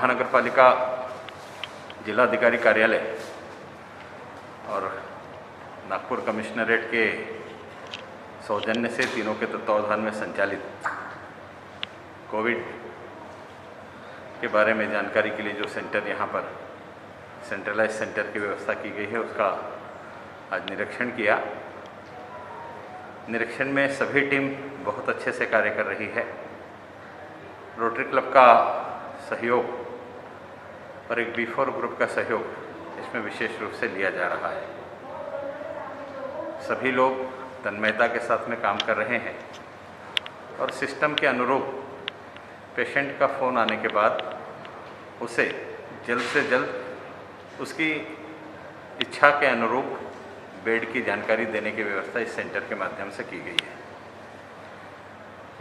महानगर पालिका जिलाधिकारी कार्यालय और नागपुर कमिश्नरेट के सौजन्य से तीनों के तत्वावधान में संचालित कोविड के बारे में जानकारी के लिए जो सेंटर यहाँ पर सेंट्रलाइज सेंटर की व्यवस्था की गई है उसका आज निरीक्षण किया। निरीक्षण में सभी टीम बहुत अच्छे से कार्य कर रही है। रोटरी क्लब का सहयोग और एक B4 ग्रुप का सहयोग इसमें विशेष रूप से लिया जा रहा है। सभी लोग तन्मयता के साथ में काम कर रहे हैं और सिस्टम के अनुरूप पेशेंट का फ़ोन आने के बाद उसे जल्द से जल्द उसकी इच्छा के अनुरूप बेड की जानकारी देने की व्यवस्था इस सेंटर के माध्यम से की गई है।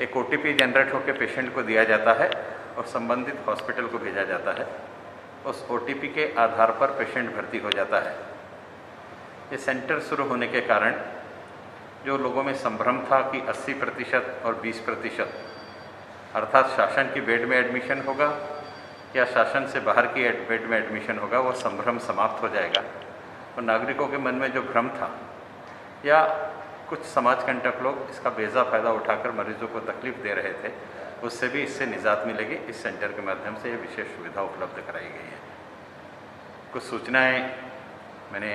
एक OTP जनरेट होकर पेशेंट को दिया जाता है और संबंधित हॉस्पिटल को भेजा जाता है। उस OTP के आधार पर पेशेंट भर्ती हो जाता है। ये सेंटर शुरू होने के कारण जो लोगों में संभ्रम था कि 80% और 20% अर्थात शासन की बेड में एडमिशन होगा या शासन से बाहर की बेड में एडमिशन होगा, वो संभ्रम समाप्त हो जाएगा और नागरिकों के मन में जो भ्रम था या कुछ समाजकंटक लोग इसका बेजा फ़ायदा उठाकर मरीजों को तकलीफ दे रहे थे, उससे भी इससे निजात मिलेगी। इस सेंटर के माध्यम से ये विशेष सुविधा उपलब्ध कराई गई है। कुछ सूचनाएं मैंने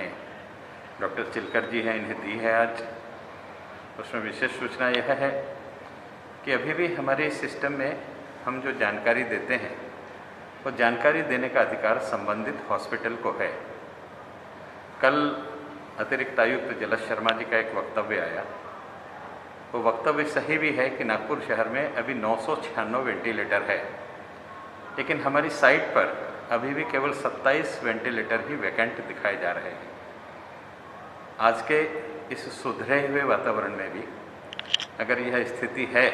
डॉक्टर चिलकर जी हैं इन्हें दी है आज। उसमें विशेष सूचना यह है कि अभी भी हमारे सिस्टम में हम जो जानकारी देते हैं वो जानकारी देने का अधिकार संबंधित हॉस्पिटल को है। कल अतिरिक्त आयुक्त जलस शर्मा जी का एक वक्तव्य आया। वो वक्तव्य सही भी है कि नागपुर शहर में अभी 996 वेंटिलेटर है, लेकिन हमारी साइट पर अभी भी केवल 27 वेंटिलेटर ही वैकेंट दिखाए जा रहे हैं। आज के इस सुधरे हुए वातावरण में भी अगर यह स्थिति है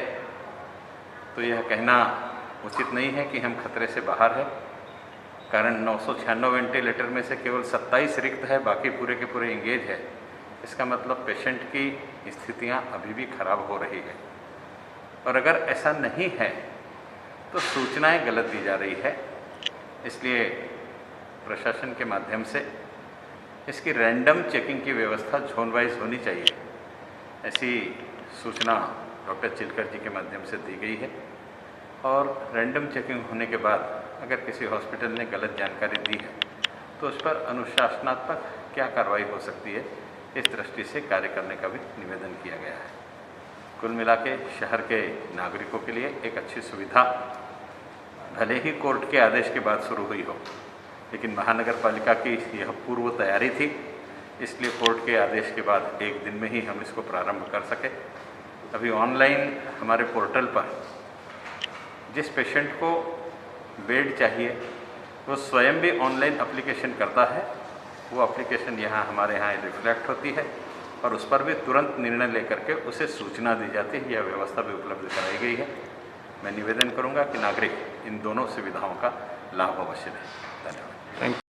तो यह कहना उचित नहीं है कि हम खतरे से बाहर हैं, कारण 996 वेंटिलेटर में से केवल 27 रिक्त है, बाकी पूरे के पूरे इंगेज है। इसका मतलब पेशेंट की स्थितियां अभी भी खराब हो रही है और अगर ऐसा नहीं है तो सूचनाएं गलत दी जा रही है। इसलिए प्रशासन के माध्यम से इसकी रैंडम चेकिंग की व्यवस्था जोन वाइज होनी चाहिए, ऐसी सूचना डॉक्टर चिलकर जी के माध्यम से दी गई है। और रैंडम चेकिंग होने के बाद अगर किसी हॉस्पिटल ने गलत जानकारी दी है तो उस पर अनुशासनात्मक क्या कार्रवाई हो सकती है, इस दृष्टि से कार्य करने का भी निवेदन किया गया है। कुल मिला के शहर के नागरिकों के लिए एक अच्छी सुविधा भले ही कोर्ट के आदेश के बाद शुरू हुई हो, लेकिन महानगर पालिका की यह पूर्व तैयारी थी, इसलिए कोर्ट के आदेश के बाद एक दिन में ही हम इसको प्रारंभ कर सके। अभी ऑनलाइन हमारे पोर्टल पर जिस पेशेंट को बेड चाहिए वो स्वयं भी ऑनलाइन एप्लीकेशन करता है। वो एप्लीकेशन हमारे यहाँ रिफ्लेक्ट होती है और उस पर भी तुरंत निर्णय लेकर के उसे सूचना दी जाती है। यह व्यवस्था भी उपलब्ध कराई गई है। मैं निवेदन करूँगा कि नागरिक इन दोनों सुविधाओं का लाभ अवश्य लें। धन्यवाद। Thank you.